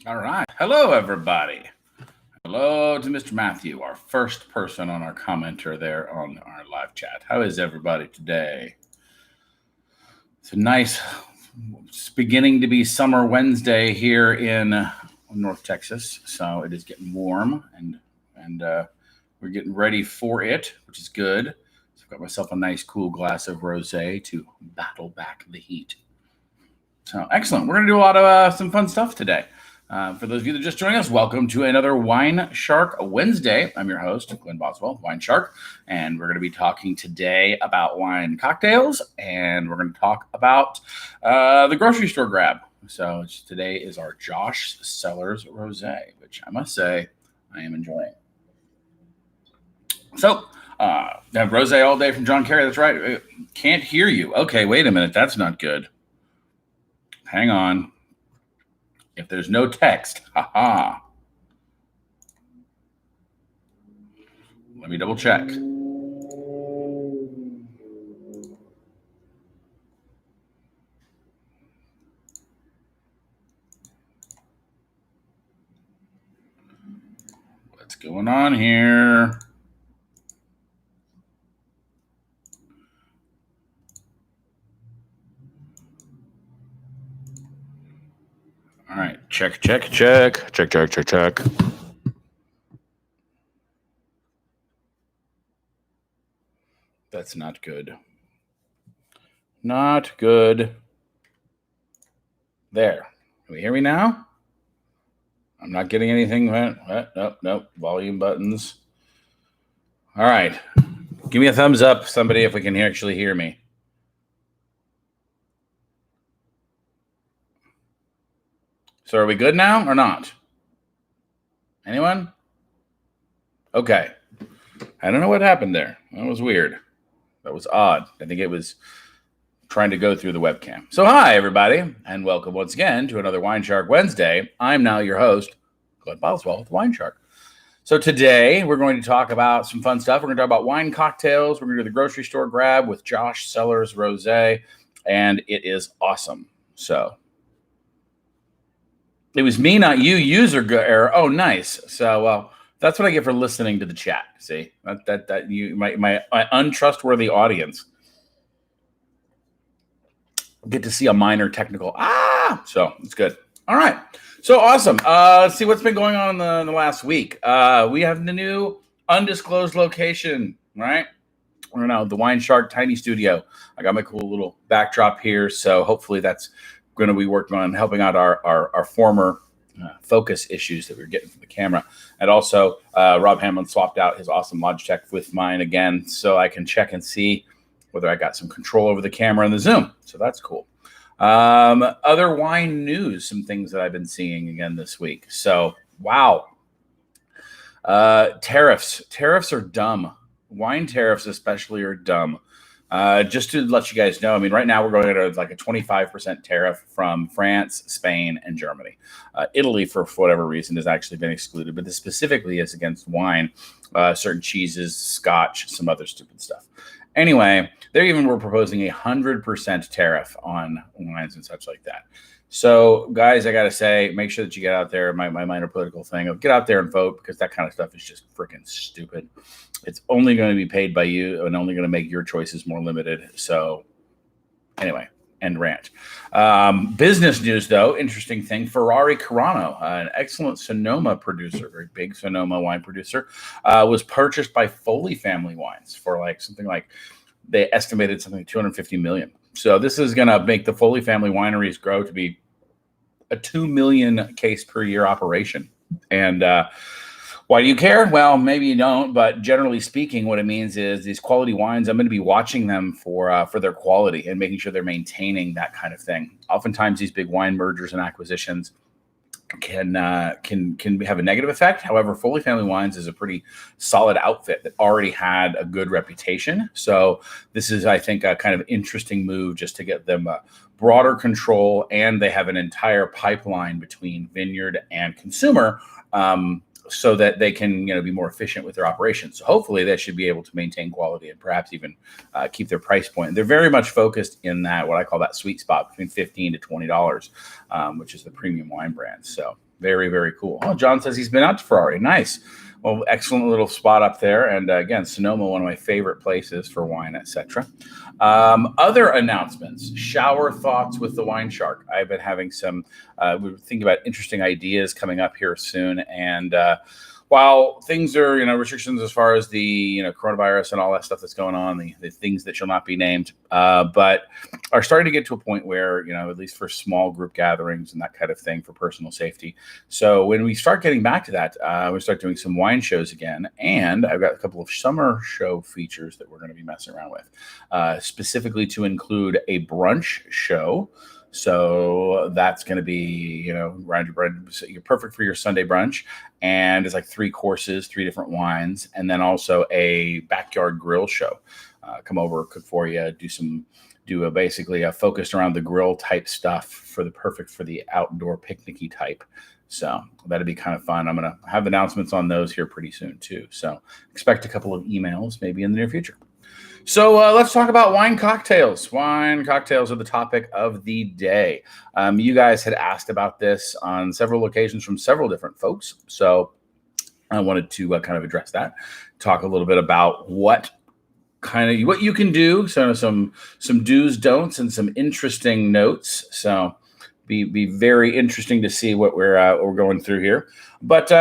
All right. Hello, everybody. Hello to Mr. Matthew, our first person on our commenter there on our live chat. How is everybody today? It's a nice, it's beginning to be summer Wednesday here in North Texas, so it is getting warm and we're getting ready for it, which is good. So I've got myself a nice, cool glass of rosé to battle back the heat. So excellent. We're going to do a lot of some fun stuff today. For those of you that just joined us, welcome to another WineShark Wednesday. I'm your host, Glenn Boswell, WineShark, and we're going to be talking today about wine cocktails, and we're going to talk about the grocery store grab. So today is our Josh Cellars Rose, which I must say I am enjoying. So, have rose all day from John Kerry. That's right. Can't hear you. Okay, wait a minute. That's not good. Hang on. If there's no text, haha. Let me double check. What's going on here? All right, check. That's not good. Not good. There. Can we hear me now? I'm not getting anything. Nope. Volume buttons. All right. Give me a thumbs up, somebody, if we can actually hear me. So are we good now or not? Anyone? Okay. I don't know what happened there. That was weird. That was odd. I think it was trying to go through the webcam. So hi, everybody, and welcome once again to another WineShark Wednesday. I'm now your host, Glenn Boswell with WineShark. So today we're going to talk about some fun stuff. We're going to talk about wine cocktails. We're going to do the grocery store grab with Josh Cellars Rose, and it is awesome. So it was me, not you. User error. Oh, nice. So that's what I get for listening to the chat. See that you my untrustworthy audience get to see a minor technical. So it's good. All right. So awesome. Let's see what's been going on in the last week. We have the new undisclosed location, right? I don't know, the WineShark Tiny Studio. I got my cool little backdrop here, so hopefully that's going to be working on helping out our former focus issues that we were getting from the camera. And also, Rob Hamlin swapped out his awesome Logitech with mine again, so I can check and see whether I got some control over the camera and the zoom. So that's cool. Other wine news, some things that I've been seeing again this week. So, wow. Tariffs. Tariffs are dumb. Wine tariffs especially are dumb. Just to let you guys know, I mean, right now we're going at like a 25% tariff from France, Spain, and Germany. Italy, for whatever reason, has actually been excluded, but this specifically is against wine, certain cheeses, scotch, some other stupid stuff. Anyway, they even were proposing 100% tariff on wines and such like that. So, guys, I got to say, make sure that you get out there. My minor political thing of get out there and vote, because that kind of stuff is just freaking stupid. It's only going to be paid by you and only going to make your choices more limited. So, anyway, end rant. Business news, though, interesting thing. Ferrari Carano, an excellent Sonoma producer, very big Sonoma wine producer, was purchased by Foley Family Wines for they estimated something like $250 million. So this is going to make the Foley Family Wineries grow to be a 2 million case per year operation. And why do you care? Well, maybe you don't, but generally speaking, what it means is these quality wines, I'm going to be watching them for their quality and making sure they're maintaining that kind of thing. Oftentimes, these big wine mergers and acquisitions can have a negative effect. However, Foley Family Wines is a pretty solid outfit that already had a good reputation. So this is, I think, a kind of interesting move just to get them broader control, and they have an entire pipeline between vineyard and consumer, so that they can be more efficient with their operations. So hopefully they should be able to maintain quality and perhaps even keep their price point. They're very much focused in that, what I call that sweet spot between $15 to $20, which is the premium wine brand. So Very, very cool. Oh, John says he's been out to Ferrari. Nice. Well, excellent little spot up there. And again, Sonoma, one of my favorite places for wine, etc. Other announcements, shower thoughts with the WineShark. I've been having some, we were thinking about interesting ideas coming up here soon. And while things are, restrictions as far as the, coronavirus and all that stuff that's going on, the things that shall not be named, but are starting to get to a point where, at least for small group gatherings and that kind of thing for personal safety. So when we start getting back to that, we start doing some wine shows again. And I've got a couple of summer show features that we're going to be messing around with, specifically to include a brunch show. So that's going to be, around your bread. So you're perfect for your Sunday brunch. And it's like 3 courses, 3 different wines, and then also a backyard grill show. Come over, cook for you, basically a focused around the grill type stuff perfect for the outdoor picnicky type. So that'd be kind of fun. I'm going to have announcements on those here pretty soon too. So expect a couple of emails maybe in the near future. So let's talk about wine cocktails. Wine cocktails are the topic of the day. You guys had asked about this on several occasions from several different folks. So I wanted to kind of address that, talk a little bit about what you can do. So some do's, don'ts, and some interesting notes. So be very interesting to see what we're going through here. But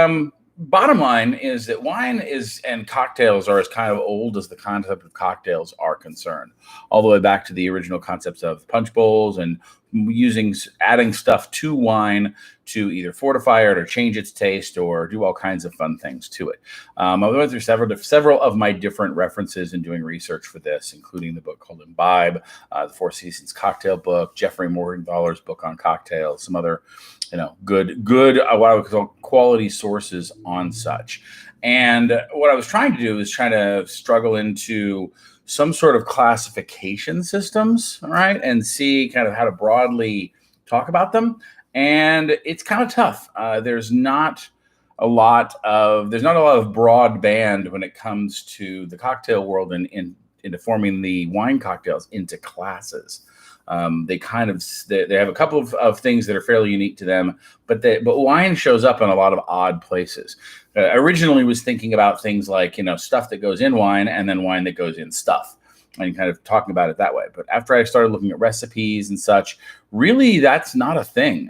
bottom line is that wine and cocktails are as kind of old as the concept of cocktails are concerned, all the way back to the original concepts of punch bowls and adding stuff to wine to either fortify it or change its taste or do all kinds of fun things to it. I went through several of my different references in doing research for this, including the book called Imbibe, the Four Seasons cocktail book, Jeffrey Morgenthaler's book on cocktails, some other good what I would call quality sources on such. And what I was trying to do is try to struggle into some sort of classification systems, right? And see kind of how to broadly talk about them. And it's kind of tough. There's not a lot of broadband when it comes to the cocktail world and into forming the wine cocktails into classes. They have a couple of things that are fairly unique to them, but wine shows up in a lot of odd places. Originally was thinking about things like, stuff that goes in wine and then wine that goes in stuff and kind of talking about it that way. But after I started looking at recipes and such, really that's not a thing.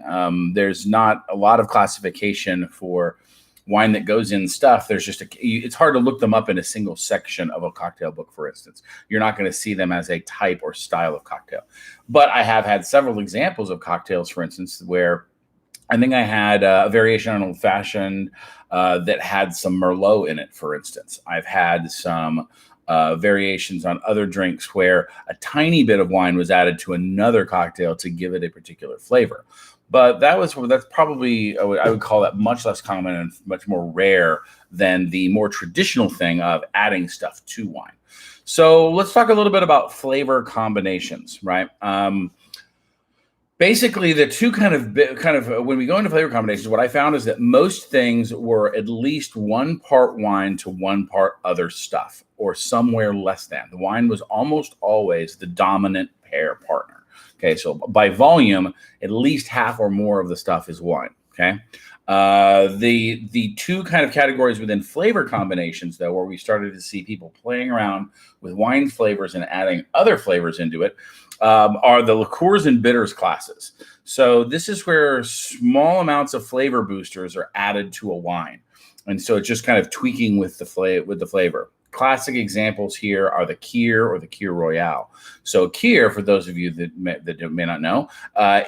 There's not a lot of classification for wine that goes in stuff. It's hard to look them up in a single section of a cocktail book, for instance. You're not going to see them as a type or style of cocktail. But I have had several examples of cocktails, for instance, where I think I had a variation on Old Fashioned that had some Merlot in it, for instance. I've had some variations on other drinks where a tiny bit of wine was added to another cocktail to give it a particular flavor. But that's probably, I would call that much less common and much more rare than the more traditional thing of adding stuff to wine. So let's talk a little bit about flavor combinations, right? Basically, the two kind of when we go into flavor combinations, what I found is that most things were at least 1 part wine to 1 part other stuff, or somewhere less than. The wine was almost always the dominant pair partner. Okay, so by volume, at least half or more of the stuff is wine. Okay, the two kind of categories within flavor combinations, though, where we started to see people playing around with wine flavors and adding other flavors into it, are the liqueurs and bitters classes. So this is where small amounts of flavor boosters are added to a wine, and so it's just kind of tweaking with the flavor. Classic examples here are the Kir or the Kir Royale. So Kir, for those of you that may not know,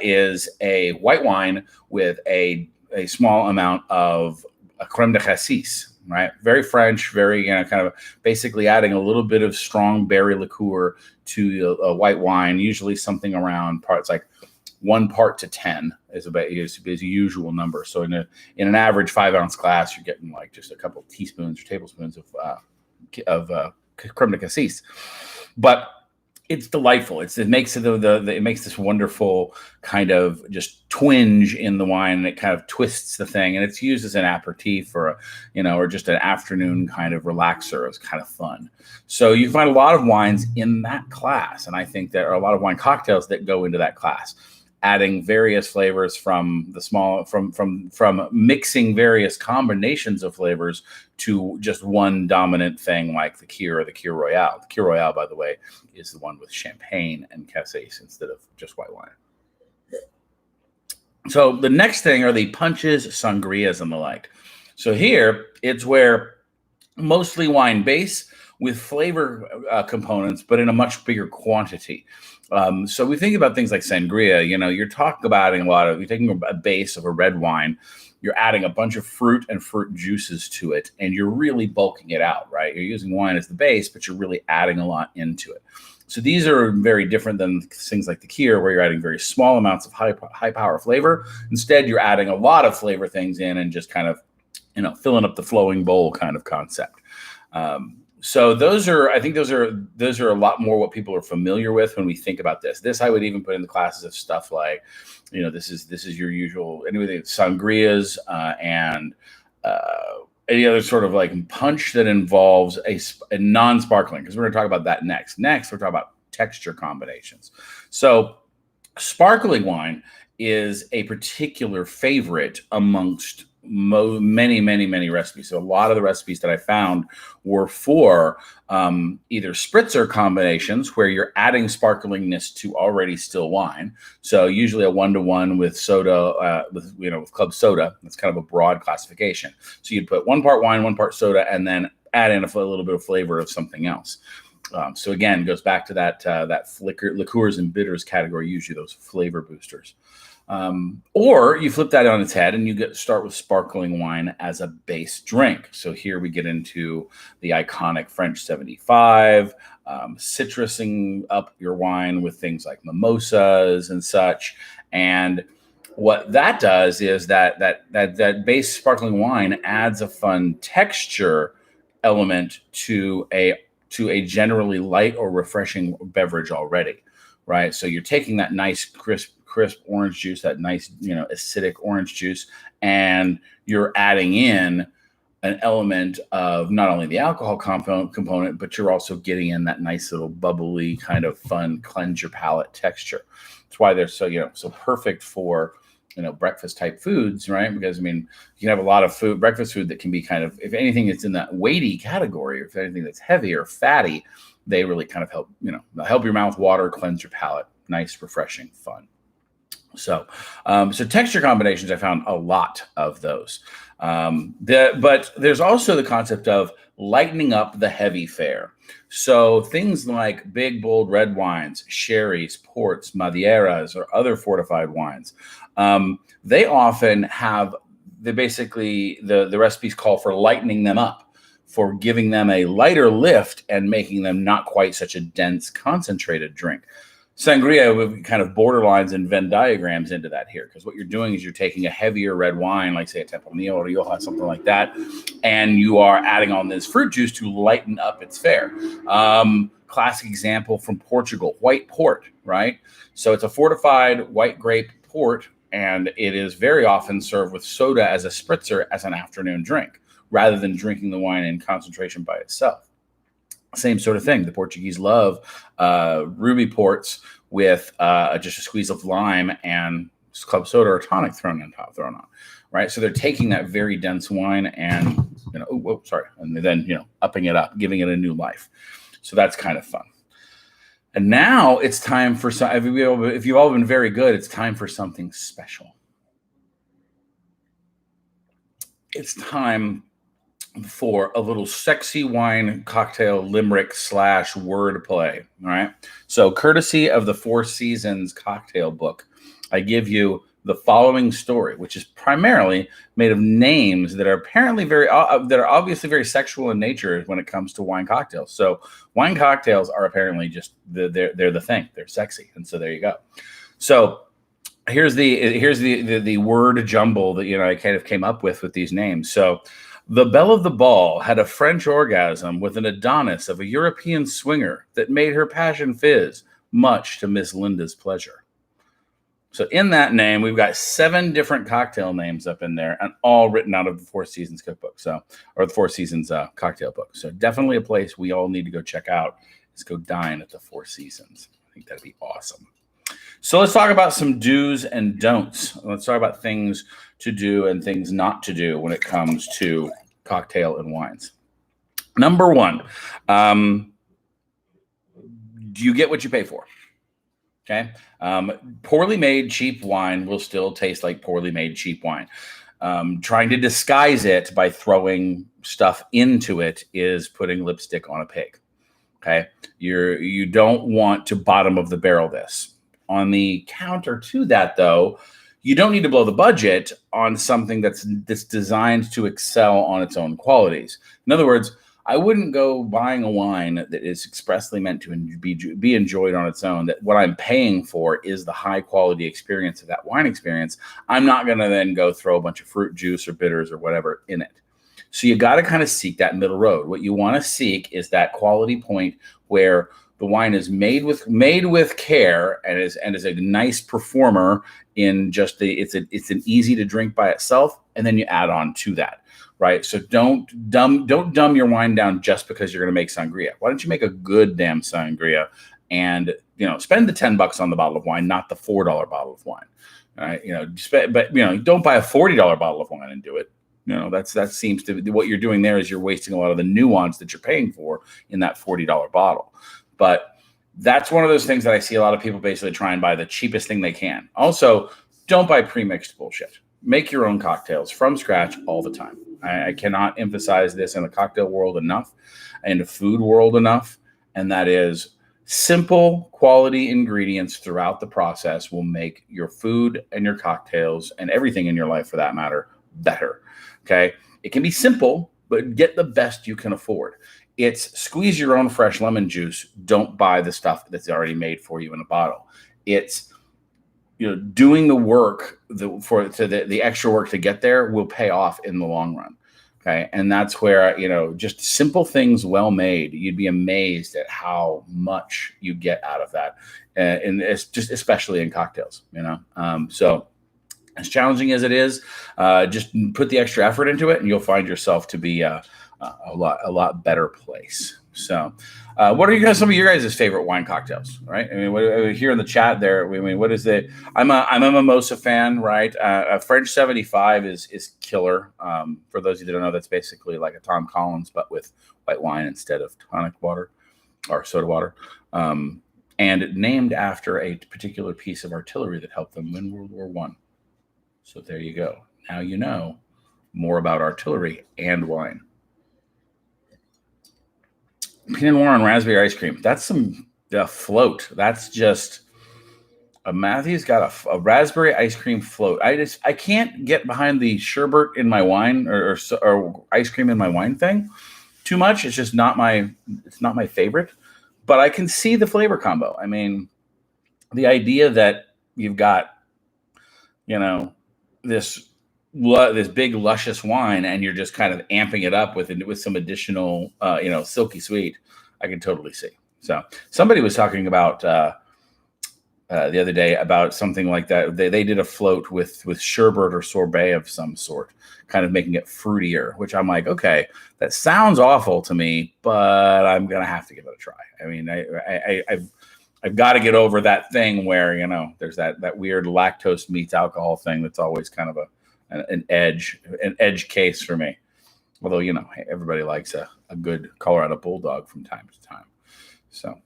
is a white wine with a small amount of a crème de cassis, right? Very French, very kind of basically adding a little bit of strong berry liqueur to a white wine, usually something around parts like 1 part to 10 is a usual number. So in an average 5-ounce glass, you're getting like just a couple of teaspoons or tablespoons of crème de cassis, but it's delightful. It makes this wonderful kind of just twinge in the wine, and it kind of twists the thing. And it's used as an aperitif or just an afternoon kind of relaxer. It's kind of fun. So you find a lot of wines in that class, and I think there are a lot of wine cocktails that go into that class. adding various flavors from mixing various combinations of flavors to just one dominant thing like the Kir or the Kir Royale. The Kir Royale, by the way, is the one with champagne and cassis instead of just white wine. So the next thing are the punches, sangrias, and the like. So here, it's where mostly wine base with flavor components, but in a much bigger quantity. So we think about things like sangria. You're talking about you're taking a base of a red wine, you're adding a bunch of fruit and fruit juices to it, and you're really bulking it out, right? You're using wine as the base, but you're really adding a lot into it. So these are very different than things like the Kir, where you're adding very small amounts of high power flavor. Instead, you're adding a lot of flavor things in and just kind of, filling up the flowing bowl kind of concept. So those are a lot more what people are familiar with when we think about this. This I would even put in the classes of stuff like, this is your usual anything sangrias and any other sort of like punch that involves a non-sparkling, because we're going to talk about that next. Next, we're talking about texture combinations. So sparkling wine is a particular favorite amongst many recipes. So a lot of the recipes that I found were for either spritzer combinations where you're adding sparklingness to already still wine. So usually a 1-to-1 with soda, with club soda. That's kind of a broad classification. So you'd put 1 part wine, 1 part soda, and then add in a little bit of flavor of something else. So again, goes back to that liqueurs and bitters category, usually those flavor boosters. Or you flip that on its head and you start with sparkling wine as a base drink. So here we get into the iconic French 75, citrusing up your wine with things like mimosas and such. And what that does is that base sparkling wine adds a fun texture element to a generally light or refreshing beverage already, right? So you're taking that nice crisp orange juice, that nice, acidic orange juice, and you're adding in an element of not only the alcohol component, but you're also getting in that nice little bubbly kind of fun cleanse your palate texture. That's why they're so perfect for breakfast type foods, right? Because you can have a lot of breakfast food that can be kind of, if anything, it's in that weighty category, or if anything that's heavy or fatty, they really kind of help your mouth water, cleanse your palate. Nice, refreshing, fun. So texture combinations, I found a lot of those. But there's also the concept of lightening up the heavy fare. So things like big, bold red wines, sherries, ports, madeiras, or other fortified wines, they often have the recipes call for lightening them up, for giving them a lighter lift and making them not quite such a dense, concentrated drink. Sangria with kind of borderlines and Venn diagrams into that here, because what you're doing is you're taking a heavier red wine, like say a Tempranillo or Rioja, something like that, and you are adding on this fruit juice to lighten up its fare. Classic example from Portugal, white port, right? So it's a fortified white grape port, and it is very often served with soda as a spritzer as an afternoon drink, rather than drinking the wine in concentration by itself. Same sort of thing. The Portuguese love ruby ports with just a squeeze of lime and club soda or tonic thrown on, right? So they're taking that very dense wine and and then upping it up, giving it a new life. So that's kind of fun. And now it's time for some. If you've all been very good, it's time for something special. It's time for a little sexy wine cocktail limerick / wordplay. All right. So courtesy of the Four Seasons cocktail book, I give you the following story, which is primarily made of names that are apparently that are obviously very sexual in nature when it comes to wine cocktails. So wine cocktails are apparently just they're the thing. They're sexy. And so there you go. So here's the word jumble that I kind of came up with these names. So the belle of the ball had a French orgasm with an Adonis of a European swinger that made her passion fizz, much to Miss Linda's pleasure. So in that name, we've got 7 different cocktail names up in there, and all written out of the Four Seasons cookbook, or the Four Seasons cocktail book. So definitely a place we all need to go check out is go dine at the Four Seasons. I think that'd be awesome. So let's talk about some do's and don'ts. Let's talk about things to do and things not to do when it comes to cocktail and wines. Number one, do you get what you pay for? Okay. Poorly made cheap wine will still taste like poorly made cheap wine. Trying to disguise it by throwing stuff into it is putting lipstick on a pig. Okay. You don't want to bottom of the barrel this. On the counter to that, though, you don't need to blow the budget on something that's designed to excel on its own qualities. In other words, I wouldn't go buying a wine that is expressly meant to be enjoyed on its own. That what I'm paying for is the high quality experience of that wine experience. I'm not going to then go throw a bunch of fruit juice or bitters or whatever in it. So you got to kind of seek that middle road. What you want to seek is that quality point where the wine is made with care and is a nice performer in just it's an easy to drink by itself, and then you add on to that. Right. So don't dumb your wine down just because you're going to make sangria. Why don't you make a good damn sangria and, spend the $10 on the bottle of wine, not the $4 bottle of wine. All right. But don't buy a $40 bottle of wine and do it. That seems to be what you're doing there is you're wasting a lot of the nuance that you're paying for in that $40 bottle. But that's one of those things that I see a lot of people basically try and buy the cheapest thing they can. Also, don't buy pre-mixed bullshit. Make your own cocktails from scratch all the time. I cannot emphasize this in the cocktail world enough and the food world enough. And that is simple quality ingredients throughout the process will make your food and your cocktails and everything in your life for that matter better. Okay. It can be simple, but get the best you can afford. It's squeeze your own fresh lemon juice. Don't buy the stuff that's already made for you in a bottle. It's doing the work, the extra work to get there will pay off in the long run. Okay. And that's where, just simple things well made, you'd be amazed at how much you get out of that. And it's just, especially in cocktails, so as challenging as it is, just put the extra effort into it and you'll find yourself to be a lot better place. So, what are some of your guys' favorite wine cocktails? Right? I mean, here in the chat there. I mean, what is it? I'm a mimosa fan, right? A French 75 is killer. For those of you that don't know, that's basically like a Tom Collins, but with white wine instead of tonic water or soda water. And named after a particular piece of artillery that helped them win World War I. So there you go. Now you know more about artillery and wine. Pinot Noir and raspberry ice cream. That's some float. That's just Matthew's got a raspberry ice cream float. I can't get behind the sherbet in my wine or ice cream in my wine thing too much. It's just not my favorite. But I can see the flavor combo. I mean, the idea that you've got this big luscious wine and you're just kind of amping it up with some additional silky sweet, I can totally see. So somebody was talking about the other day about something like that. They did a float with sherbet or sorbet of some sort, kind of making it fruitier, which I'm like, okay, that sounds awful to me, but I'm gonna have to give it a try. I mean, I've got to get over that thing where there's that weird lactose meets alcohol thing that's always kind of an edge case for me. Although everybody likes a good Colorado Bulldog from time to time. So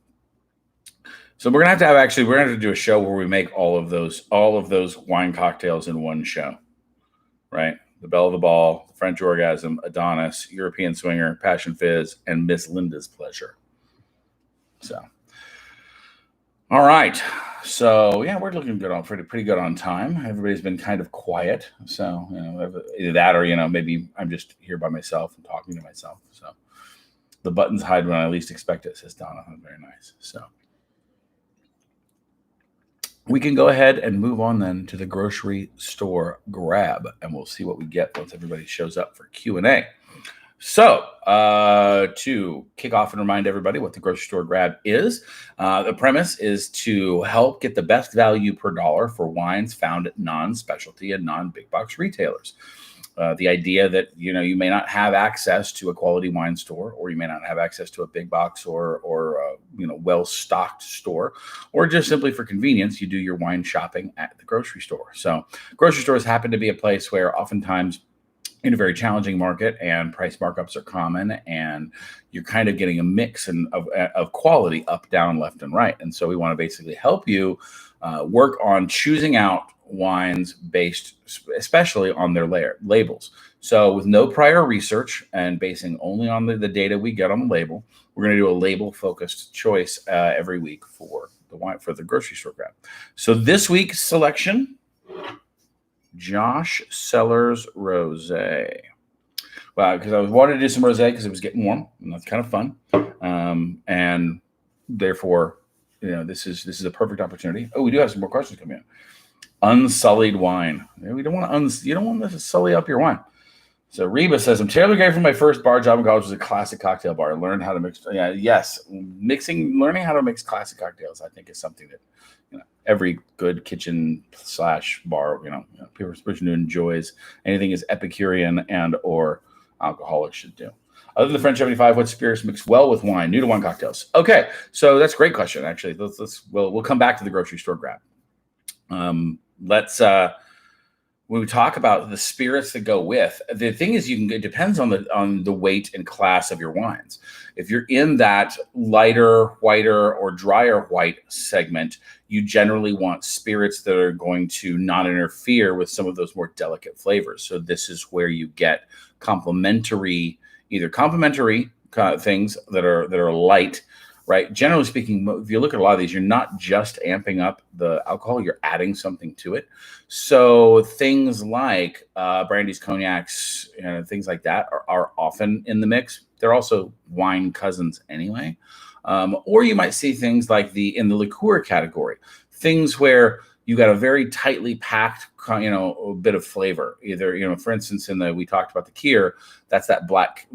we're gonna have to do a show where we make all of those wine cocktails in one show, right? The Belle of the Ball, the French Orgasm, Adonis, European Swinger, Passion Fizz, and Miss Linda's Pleasure. So, all right. So yeah, we're looking good pretty good on time. Everybody's been kind of quiet, so either that or maybe I'm just here by myself and talking to myself. So the buttons hide when I least expect it, says Donna. Very nice. So we can go ahead and move on then to the grocery store grab, and we'll see what we get once everybody shows up for Q&A. So to kick off and remind everybody what the grocery store grab is, the premise is to help get the best value per dollar for wines found at non-specialty and non-big box retailers. The idea that you may not have access to a quality wine store, or you may not have access to a big box or well stocked store, or just simply for convenience, you do your wine shopping at the grocery store. So grocery stores happen to be a place where oftentimes in a very challenging market and price markups are common, and you're kind of getting a mix of quality up, down, left, and right. And so we want to basically help you work on choosing out wines based especially on their labels. So with no prior research and basing only on the data we get on the label, we're going to do a label focused choice every week for the wine for the grocery store grab. So this week's selection, Josh Cellars Rose. Well, because I wanted to do some rosé because it was getting warm, and that's kind of fun. And therefore, this is a perfect opportunity. Oh, we do have some more questions coming in. Unsullied wine. We don't want to you don't want to sully up your wine. So Reba says, I'm terribly grateful for my first bar job in college was a classic cocktail bar. I learned how to mix. Yeah, yes, learning how to mix classic cocktails, I think, is something that every good kitchen / bar, person who enjoys anything is Epicurean and or alcoholic should do. Other than the French 75, what spirits mix well with wine? New to wine cocktails. Okay, so that's a great question. Actually, we'll come back to the grocery store grab. When we talk about the spirits that go with, the thing is, it depends on the weight and class of your wines. If you're in that lighter, whiter, or drier white segment, you generally want spirits that are going to not interfere with some of those more delicate flavors. So this is where you get complementary things that are light. Right. Generally speaking, if you look at a lot of these, you're not just amping up the alcohol, you're adding something to it. So things like brandies, cognacs, things like that are often in the mix. They're also wine cousins anyway. Or you might see things like in the liqueur category, things where you got a very tightly packed, a bit of flavor. Either, for instance, we talked about the Kier, that's that black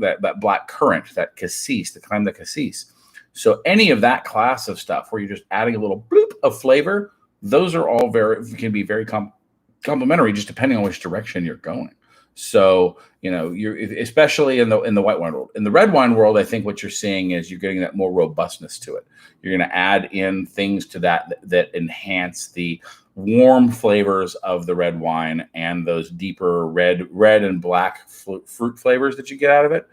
currant, that cassis, the crème de cassis. So any of that class of stuff where you're just adding a little bloop of flavor, those are all can be very complementary, just depending on which direction you're going. So, you're especially in the white wine world. In the red wine world, I think what you're seeing is you're getting that more robustness to it. You're going to add in things to that enhance the warm flavors of the red wine and those deeper red and black fruit flavors that you get out of it.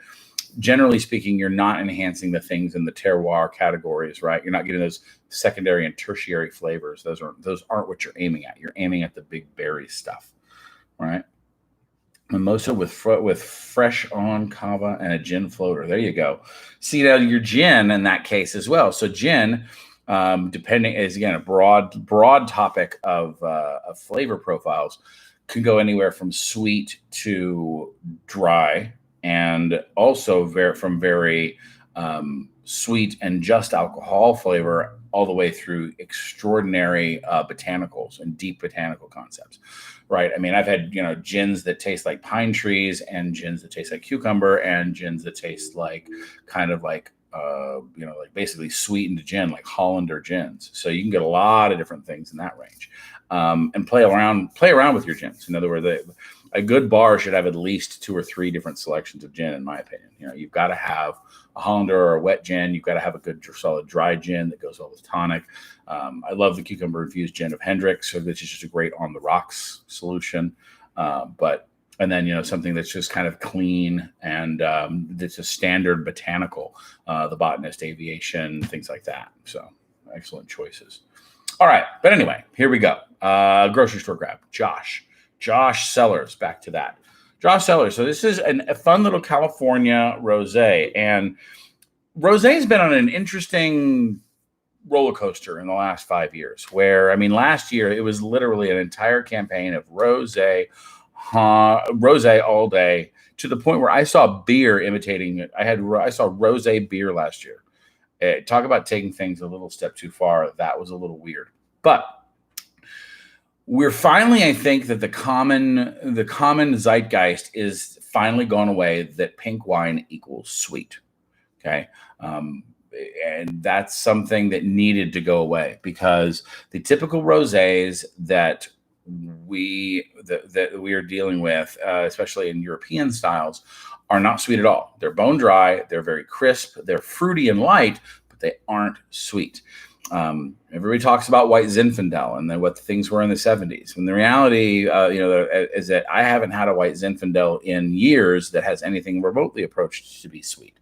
Generally speaking, you're not enhancing the things in the terroir categories, right? You're not getting those secondary and tertiary flavors. Those aren't what you're aiming at. You're aiming at the big berry stuff, right? Mimosa with fresh on cava and a gin floater. There you go. See, now your gin in that case as well. So gin, depending, is again a broad topic of flavor profiles, can go anywhere from sweet to dry, and also from very sweet and just alcohol flavor all the way through extraordinary botanicals and deep botanical concepts, right? I mean, I've had, gins that taste like pine trees, and gins that taste like cucumber, and gins that taste like like basically sweetened gin, like Hollander gins. So you can get a lot of different things in that range, and play around with your gins. In other words, a good bar should have at least 2 or 3 different selections of gin, in my opinion. You've got to have a Hollander or a wet gin. You've got to have a good solid dry gin that goes well with tonic. I love the cucumber infused gin of Hendrick's, which is just a great on the rocks solution. And then, something that's just kind of clean and that's a standard botanical, the Botanist Aviation, things like that. So excellent choices. All right. But anyway, here we go. Grocery store grab. Josh Cellars, back to that. Josh Cellars. So this is a fun little California rosé. And rosé has been on an interesting roller coaster in the last 5 years, where, last year it was literally an entire campaign of rosé all day, to the point where I saw beer imitating it. I saw rosé beer last year. Talk about taking things a little step too far. That was a little weird. But we're finally, I think that the common zeitgeist is finally gone away, that pink wine equals sweet. Okay. And that's something that needed to go away, because the typical rosés that that we are dealing with, especially in European styles, are not sweet at all. They're bone dry. They're very crisp. They're fruity and light, but they aren't sweet. Everybody talks about white Zinfandel and then what the things were in the 70s. When the reality, is that I haven't had a white Zinfandel in years that has anything remotely approached to be sweet.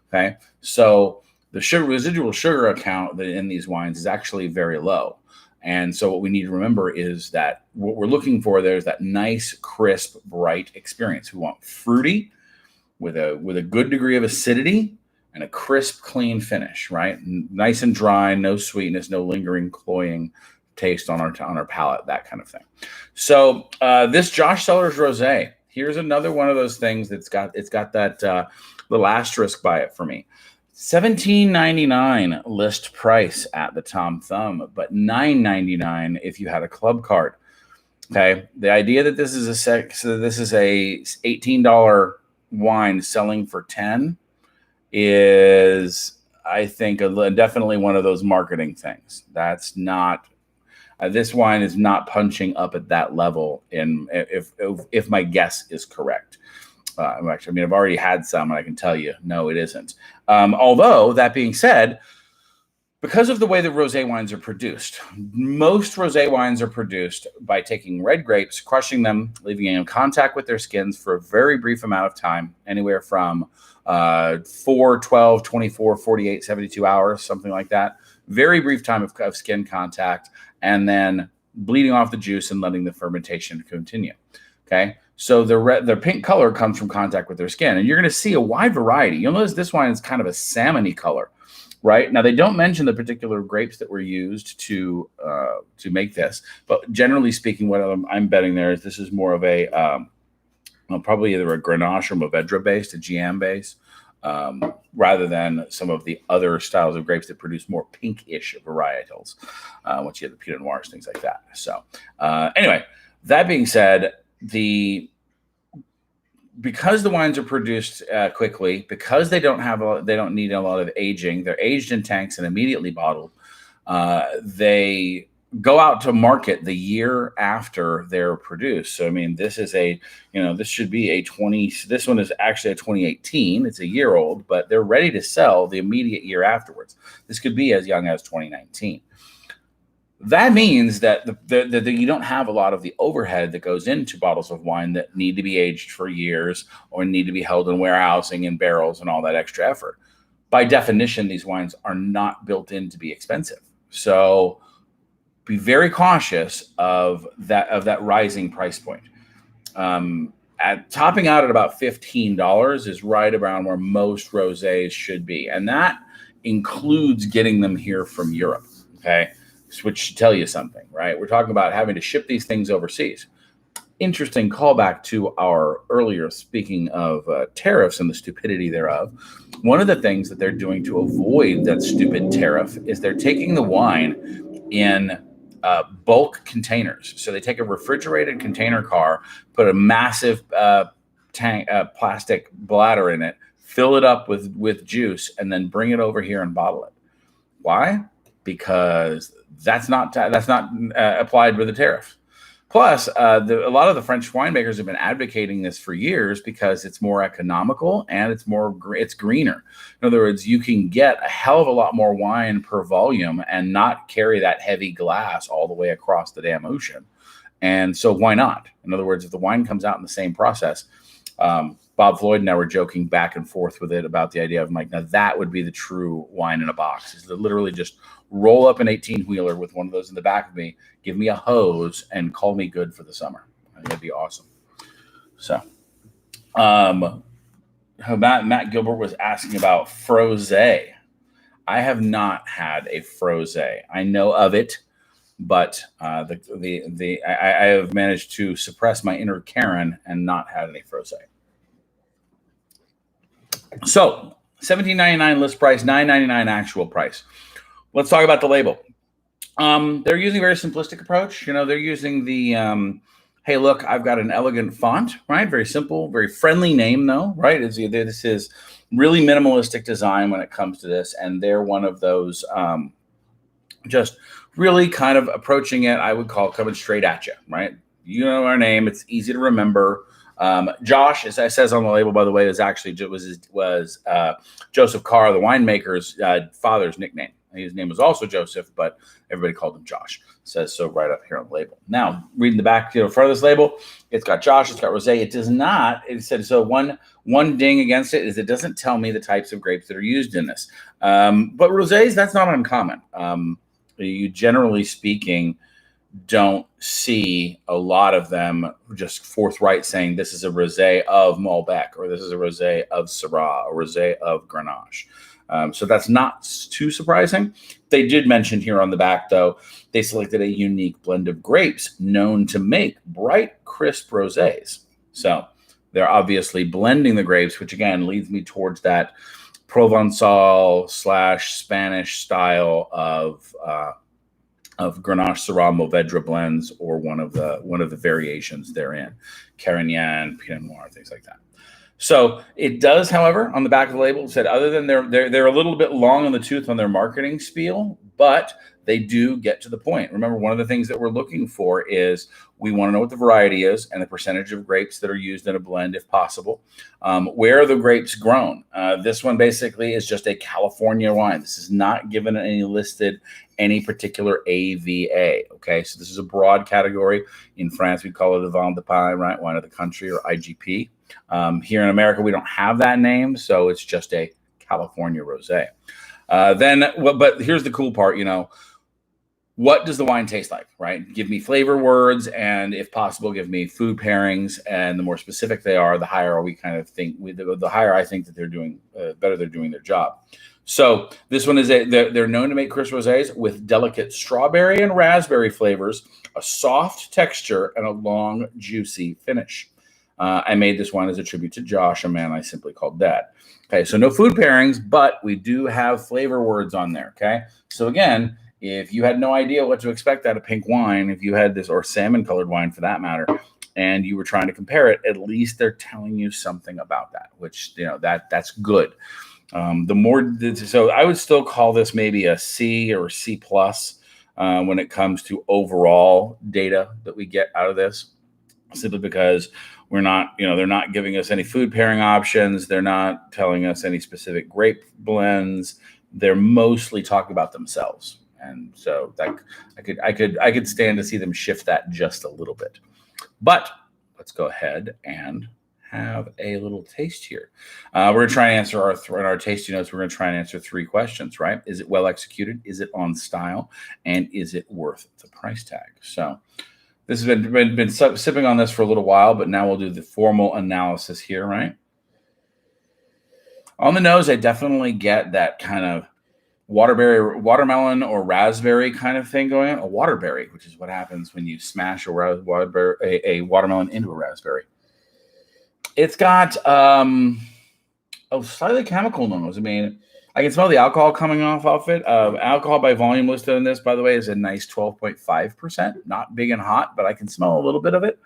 Okay, so the residual sugar count in these wines is actually very low. And so what we need to remember is that what we're looking for there is that nice, crisp, bright experience. We want fruity with a good degree of acidity and a crisp, clean finish, right? Nice and dry, no sweetness, no lingering, cloying taste on our palate, that kind of thing. So this Josh Cellars Rose, here's another one of those things that's got that little asterisk by it for me. $17.99 list price at the Tom Thumb, but $9.99 if you had a club card. Okay, the idea that this is a $18 wine selling for $10 is, I think, definitely one of those marketing things. That's not. This wine is not punching up at that level. If my guess is correct. I've already had some, and I can tell you, no, it isn't. Although, that being said, because of the way that rosé wines are produced, most rosé wines are produced by taking red grapes, crushing them, leaving them in contact with their skins for a very brief amount of time, anywhere from 4, 12, 24, 48, 72 hours, something like that. Very brief time of skin contact, and then bleeding off the juice and letting the fermentation continue. Okay, so the pink color comes from contact with their skin, and you're going to see a wide variety. You'll notice this wine is kind of a salmon-y color, right? Now, they don't mention the particular grapes that were used to make this, but generally speaking, what I'm betting there is this is more of a probably either a Grenache or Mourvedre based, a GM base, rather than some of the other styles of grapes that produce more pinkish varietals, once you have the Pinot Noirs, things like that. So anyway, that being said, because the wines are produced quickly, because they don't need a lot of aging, they're aged in tanks and immediately bottled. They go out to market the year after they're produced. So I mean, this should be this one is actually a 2018. It's a year old, but they're ready to sell the immediate year afterwards. This could be as young as 2019. That means that you don't have a lot of the overhead that goes into bottles of wine that need to be aged for years or need to be held in warehousing in barrels and all that extra effort. By definition, these wines are not built in to be expensive. So be very cautious of that rising price point. At topping out at about $15 is right around where most rosés should be, and that includes getting them here from Europe. Okay. Which should tell you something, right? We're talking about having to ship these things overseas. Interesting callback to our earlier speaking of tariffs and the stupidity thereof. One of the things that they're doing to avoid that stupid tariff is they're taking the wine in bulk containers. So they take a refrigerated container car, put a massive plastic bladder in it, fill it up with juice, and then bring it over here and bottle it. Why? Because that's not applied with the tariff. Plus, a lot of the French winemakers have been advocating this for years because it's more economical and it's greener. In other words, you can get a hell of a lot more wine per volume and not carry that heavy glass all the way across the damn ocean. And so why not? In other words, if the wine comes out in the same process, Bob Floyd and I were joking back and forth with it about the idea of like, now that would be the true wine in a box, is to literally just roll up an 18-wheeler with one of those in the back of me, give me a hose, and call me good for the summer. I think that'd be awesome. So Matt Gilbert was asking about frosé. I have not had a frosé. I know of it, but I have managed to suppress my inner Karen and not had any frosé. So $17.99 list price, $9.99 actual price. Let's talk about the label. They're using a very simplistic approach. They're using the, hey, look, I've got an elegant font, right? Very simple, very friendly name, though, right? This is really minimalistic design when it comes to this. And they're one of those just really kind of approaching it, I would call coming straight at you, right? You know our name; it's easy to remember. Josh, as it says on the label, by the way, is actually was Joseph Carr, the winemaker's father's nickname. His name was also Joseph, but everybody called him Josh. It says so right up here on the label. Now, reading the back, front of this label, it's got Josh, it's got rosé. It does not. It said so. One ding against it is it doesn't tell me the types of grapes that are used in this. But rosés, that's not uncommon. You generally speaking don't see a lot of them just forthright saying this is a rosé of Malbec or this is a rosé of Syrah or rosé of Grenache. So that's not too surprising. They did mention here on the back, though, they selected a unique blend of grapes known to make bright, crisp rosés. So they're obviously blending the grapes, which again leads me towards that Provençal / Spanish style of Grenache, Syrah, Mourvedre blends, or one of the variations therein, Carignan, Pinot Noir, things like that. So it does, however, on the back of the label, it said other than they're a little bit long on the tooth on their marketing spiel, but they do get to the point. Remember, one of the things that we're looking for is we want to know what the variety is and the percentage of grapes that are used in a blend, if possible. Where are the grapes grown? This one basically is just a California wine. This is not given any particular AVA. Okay, so this is a broad category. In France, we call it a Vin de Paille, right? Wine of the country, or IGP. Here in America, we don't have that name, so it's just a California rosé. But here's the cool part, what does the wine taste like, right? Give me flavor words, and if possible, give me food pairings. And the more specific they are, the higher the higher I think that they're doing better. They're doing their job. So this one is they're known to make crisp rosés with delicate strawberry and raspberry flavors, a soft texture, and a long, juicy finish. I made this one as a tribute to Josh, a man I simply called Dad. Okay, so no food pairings, but we do have flavor words on there. Okay, so again, if you had no idea what to expect out of pink wine, if you had this, or salmon-colored wine for that matter, and you were trying to compare it, at least they're telling you something about that, which that's good. So I would still call this maybe a C or C plus when it comes to overall data that we get out of this, simply because we're not, they're not giving us any food pairing options. They're not telling us any specific grape blends. They're mostly talking about themselves. And so that I could stand to see them shift that just a little bit. But let's go ahead and have a little taste here. We're going to try and answer in our tasting notes. We're going to try and answer 3 questions, right? Is it well executed? Is it on style? And is it worth the price tag? So this has been sipping on this for a little while, but now we'll do the formal analysis here, right? On the nose, I definitely get that kind of watermelon or raspberry kind of thing going on. A waterberry, which is what happens when you smash a watermelon into a raspberry. It's got a slightly chemical nose. I mean, I can smell the alcohol coming off it. Alcohol by volume listed in this, by the way, is a nice 12.5%. Not big and hot, but I can smell a little bit of it.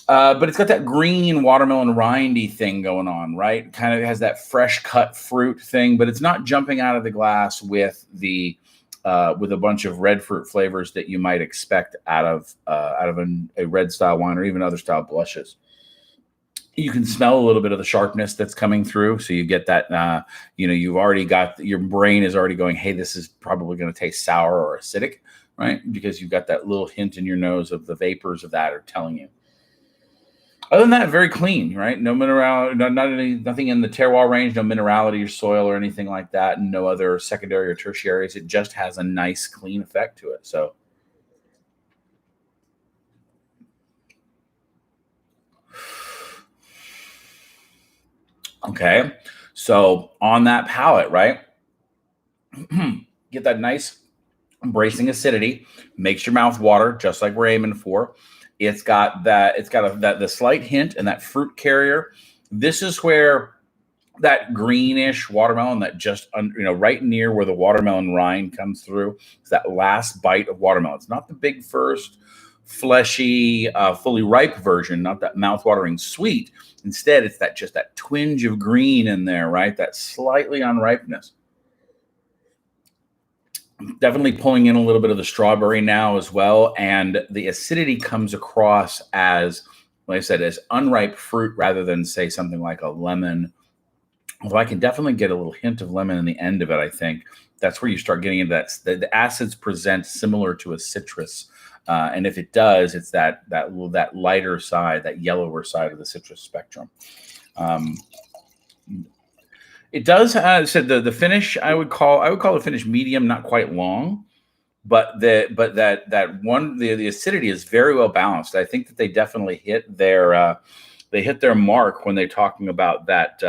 But it's got that green watermelon rindy thing going on, right? Kind of has that fresh cut fruit thing, but it's not jumping out of the glass with a bunch of red fruit flavors that you might expect out of a red style wine or even other style blushes. You can smell a little bit of the sharpness that's coming through. So you get that, you've already got, your brain is already going, hey, this is probably going to taste sour or acidic, right? Because you've got that little hint in your nose of the vapors of that are telling you. Other than that, very clean, right? No mineral, nothing in the terroir range, no minerality or soil or anything like that, and no other secondary or tertiaries. It just has a nice, clean effect to it. So, okay, so on that palate, right? Get that nice embracing acidity, makes your mouth water, just like we're aiming for. It's got the slight hint and that fruit carrier. This is where that greenish watermelon that just right near where the watermelon rind comes through. It's that last bite of watermelon. It's not the big first fleshy, fully ripe version, not that mouth-watering sweet. Instead, it's that twinge of green in there, right? That slightly unripeness. Definitely pulling in a little bit of the strawberry now as well, and the acidity comes across as, like I said, as unripe fruit rather than say something like a lemon. Although I can definitely get a little hint of lemon in the end of it. I think that's where you start getting into that. The acids present similar to a citrus, and if it does, it's that lighter side, that yellower side of the citrus spectrum. Um, it does. So the finish I would call the finish medium, not quite long, but the acidity is very well balanced. I think that they definitely hit their mark when they're talking about that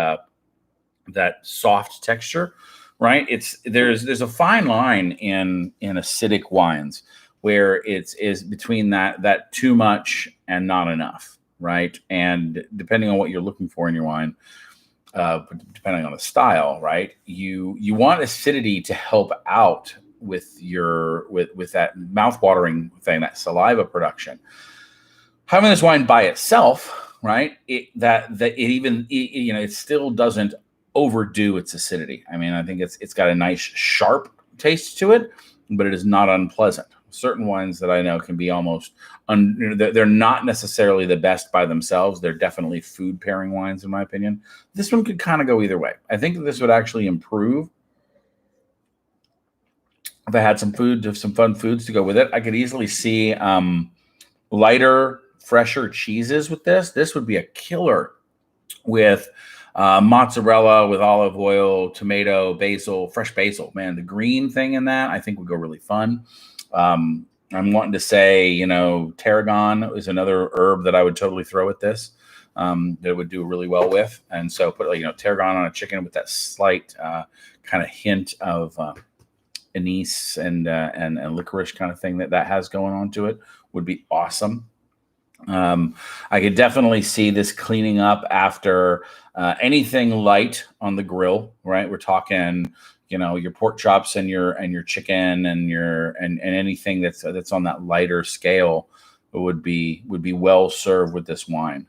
soft texture, right? There's a fine line in acidic wines where it's is between that too much and not enough, right? And depending on what you're looking for in your wine, depending on the style, right? You want acidity to help out with that mouth-watering thing, that saliva production. Having this wine by itself, right? It still doesn't overdo its acidity. I mean, I think it's got a nice sharp taste to it, but it is not unpleasant. Certain wines that I know can be almost they're not necessarily the best by themselves. They're definitely food pairing wines, in my opinion. This one could kind of go either way. I think that this would actually improve if I had some fun foods to go with it. I could easily see lighter, fresher cheeses with this. This would be a killer with mozzarella, with olive oil, tomato, basil, fresh basil. Man, the green thing in that I think would go really fun. I'm wanting to say, tarragon is another herb that I would totally throw at this. That it would do really well with. And so put tarragon on a chicken with that slight kind of hint of anise and licorice kind of thing that has going on to it would be awesome. I could definitely see this cleaning up after anything light on the grill, right? We're talking, your pork chops and your chicken and anything that's on that lighter scale would be well served with this wine.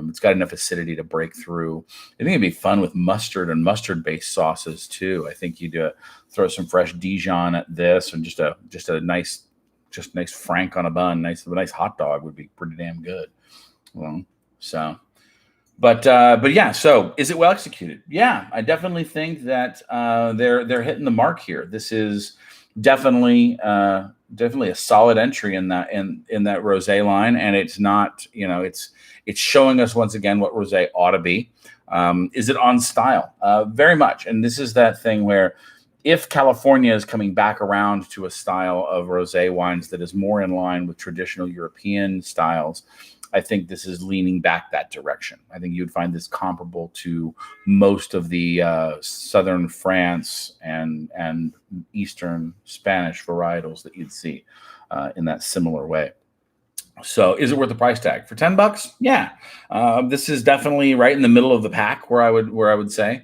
It's got enough acidity to break through. I think it'd be fun with mustard and mustard-based sauces too. I think you'd throw some fresh Dijon at this, and just a nice frank on a bun, a nice hot dog would be pretty damn good. But yeah. So is it well executed? Yeah, I definitely think that they're hitting the mark here. This is definitely a solid entry in that rosé line, and it's not, it's showing us once again what rosé ought to be. Is it on style? Very much. And this is that thing where if California is coming back around to a style of rosé wines that is more in line with traditional European styles, I think this is leaning back that direction. I think you'd find this comparable to most of the southern France and eastern Spanish varietals that you'd see in that similar way. So is it worth the price tag? For $10? Yeah. This is definitely right in the middle of the pack where I would say.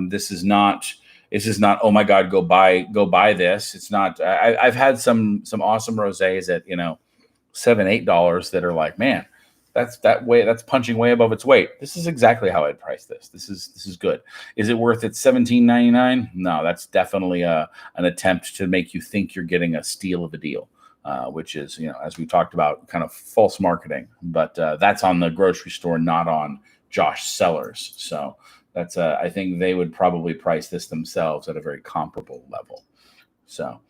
This is not, oh my God, go buy this. It's not, I've had some awesome rosés at, $7, $8 that are like, man, that's punching way above its weight. This is exactly how I'd price this. This is good. Is it worth its $17.99? No, that's definitely an attempt to make you think you're getting a steal of a deal, which is, as we talked about, kind of false marketing. But that's on the grocery store, not on Josh Cellars. So that's I think they would probably price this themselves at a very comparable level. So.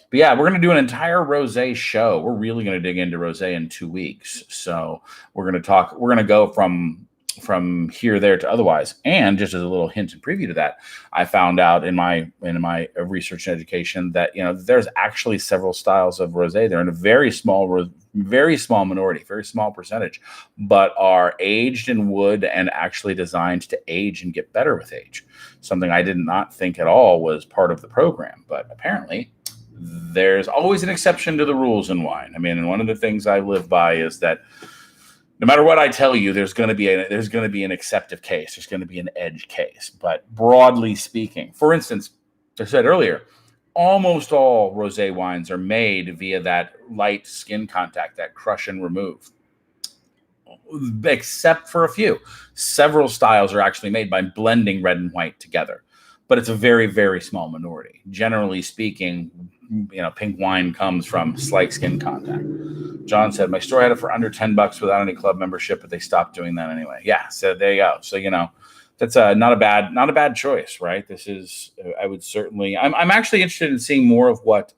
But yeah, we're going to do an entire rosé show. We're really going to dig into rosé in 2 weeks. So we're going to go from here, there to otherwise. And just as a little hint and preview to that, I found out in my research and education that, there's actually several styles of rosé. They're in a very small minority, very small percentage, but are aged in wood and actually designed to age and get better with age. Something I did not think at all was part of the program, but apparently there's always an exception to the rules in wine. I mean, and one of the things I live by is that no matter what I tell you, there's going to be an exceptive case. There's going to be an edge case. But broadly speaking, for instance, I said earlier, almost all rosé wines are made via that light skin contact, that crush and remove, except for a few. Several styles are actually made by blending red and white together. but it's a very, very small minority. Generally speaking, pink wine comes from slight skin contact. John said, my store had it for under $10 without any club membership, but they stopped doing that anyway. Yeah, so there you go. So that's not a bad choice, right? This is, I would certainly. I'm actually interested in seeing more of what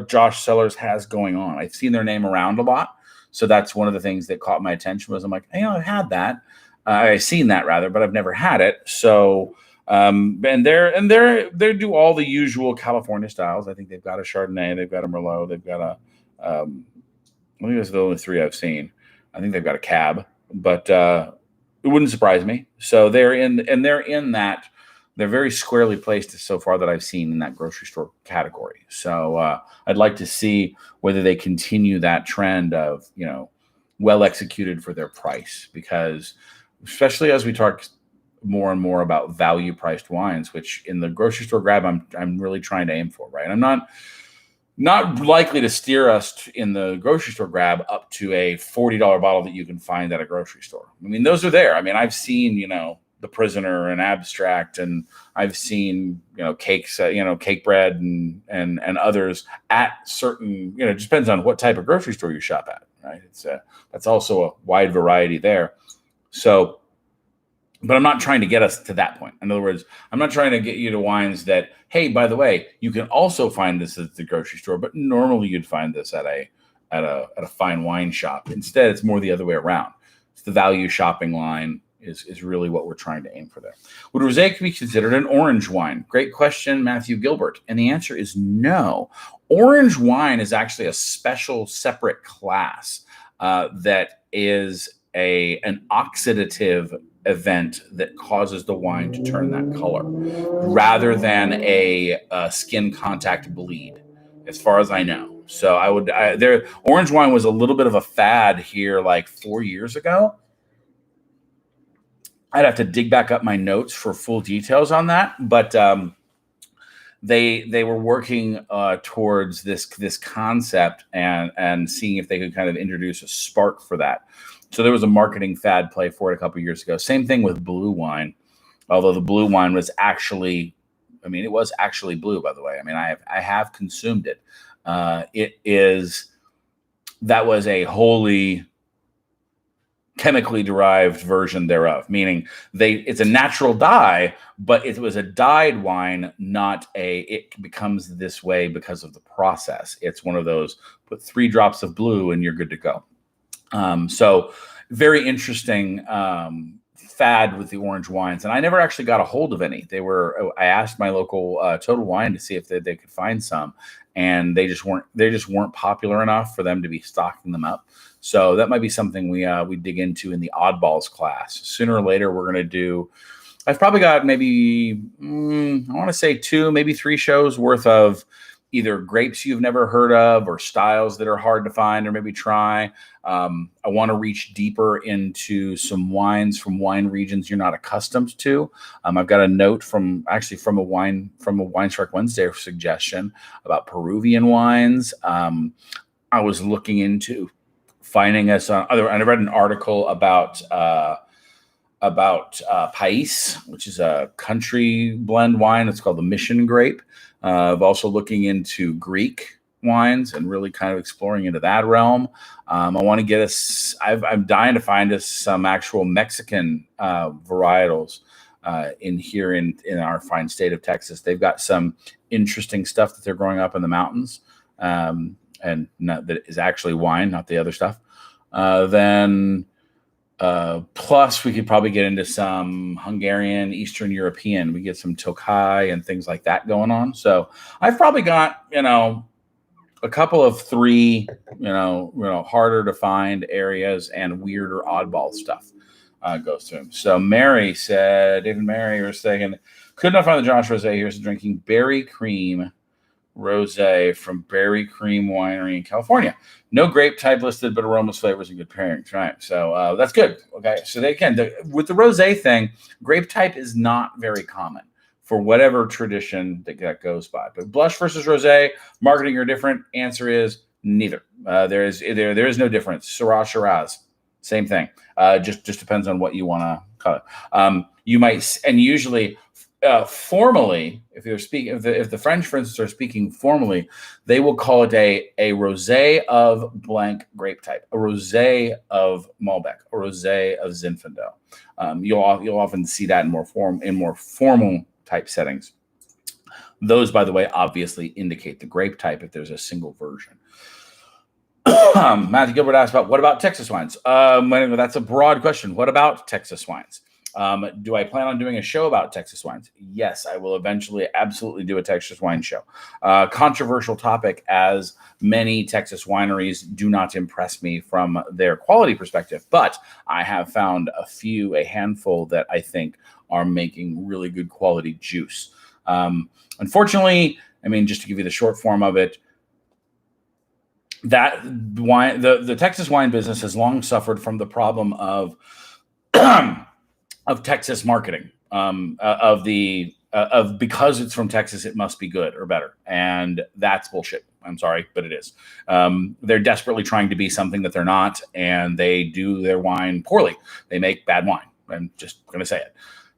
Josh Cellars has going on. I've seen their name around a lot, so that's one of the things that caught my attention. Was I'm like, I've had that, I've seen that rather, but I've never had it. So, and they do all the usual California styles. I think they've got a Chardonnay, they've got a Merlot, they've got a. I think those are the only three I've seen. I think they've got a Cab, but it wouldn't surprise me. So they're in that. They're very squarely placed so far that I've seen in that grocery store category. So I'd like to see whether they continue that trend of, well executed for their price, because especially as we talk more and more about value priced wines, which in the grocery store grab, I'm really trying to aim for, right? I'm not likely to steer us in the grocery store grab up to a $40 bottle that you can find at a grocery store. I mean, those are there. I mean, I've seen, The Prisoner and Abstract, and I've seen, cakes, Cake Bread and others at certain, it just depends on what type of grocery store you shop at, right? It's that's also a wide variety there. So, but I'm not trying to get us to that point. In other words, I'm not trying to get you to wines that, hey, by the way, you can also find this at the grocery store, but normally you'd find this at a fine wine shop. Instead, it's more the other way around. It's the value shopping line is really what we're trying to aim for there. Would rosé be considered an orange wine? Great question, Matthew Gilbert. And the answer is no. Orange wine is actually a special separate class that is an oxidative event that causes the wine to turn that color rather than a skin contact bleed, as far as I know. So orange wine was a little bit of a fad here like 4 years ago. I'd have to dig back up my notes for full details on that, but they were working towards this concept and seeing if they could kind of introduce a spark for that. So there was a marketing fad play for it a couple of years ago. Same thing with blue wine, although the blue wine was actually, it was actually blue, by the way. I have consumed it. That was a wholly chemically derived version thereof, meaning it's a natural dye, but it was a dyed wine, it becomes this way because of the process. It's one of those, put 3 drops of blue and you're good to go. So very interesting fad with the orange wines, and I never actually got a hold of any. I asked my local Total Wine to see if they could find some, and they just weren't popular enough for them to be stocking them up. So that might be something we dig into in the oddballs class. Sooner or later, we're going to do. I've probably got maybe I want to say 2, maybe 3 shows worth of either grapes you've never heard of or styles that are hard to find or maybe try. I want to reach deeper into some wines from wine regions you're not accustomed to. I've got a note from a WineShark Wednesday suggestion about Peruvian wines. I was looking into finding us on other, and I read an article about Pais, which is a country blend wine. It's called the Mission Grape. I've also looking into Greek wines and really kind of exploring into that realm. I want to get us. I'm dying to find us some actual Mexican varietals in here in our fine state of Texas. They've got some interesting stuff that they're growing up in the mountains, and that is actually wine, not the other stuff. Plus, we could probably get into some Hungarian, Eastern European. We get some Tokai and things like that going on. So I've probably got, a couple of 3, harder to find areas and weirder oddball stuff goes to him. So Mary said, David Mary was saying, could not find the Josh Rosé. Here's drinking Berry Cream Rosé from Berry Cream Winery in California. No grape type listed, but aromas, flavors, and good pairings. Right. So that's good. Okay. So with the rosé thing, grape type is not very common for whatever tradition that goes by. But blush versus rosé, marketing are different. Answer is neither. There is no difference. Syrah, Shiraz, same thing. Just depends on what you want to call it. You might, and usually Formally, if you're speaking, if the French, for instance, are speaking formally, they will call it a rosé of blank grape type, a rosé of Malbec, a rosé of Zinfandel. You'll often see that in more formal type settings. Those, by the way, obviously indicate the grape type if there's a single version. Matthew Gilbert asked about, what about Texas wines? That's a broad question. What about Texas wines? Do I plan on doing a show about Texas wines? Yes, I will eventually absolutely do a Texas wine show. Controversial topic, as many Texas wineries do not impress me from their quality perspective, but I have found a handful that I think are making really good quality juice. Unfortunately, I mean, just to give you the short form of it, that wine, the Texas wine business has long suffered from the problem of of Texas marketing, of because it's from Texas, it must be good or better, and that's bullshit. I'm sorry, but it is. They're desperately trying to be something that they're not, and they do their wine poorly. They make bad wine. I'm just going to say it.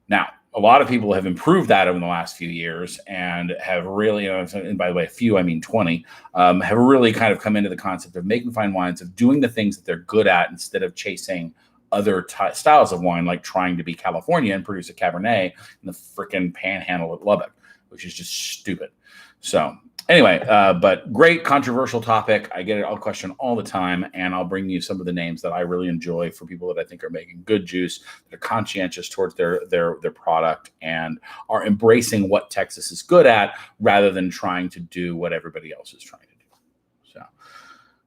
Now, a lot of people have improved that over the last few years and have really, and by the way, a few, I mean 20, have really kind of come into the concept of making fine wines, of doing the things that they're good at instead of chasing other styles of wine, like trying to be California and produce a Cabernet in the freaking panhandle of Lubbock, which is just stupid. So anyway, but great controversial topic. I get it, I'll question all the time, and I'll bring you some of the names that I really enjoy for people that I think are making good juice, that are conscientious towards their product, and are embracing what Texas is good at rather than trying to do what everybody else is trying to do. So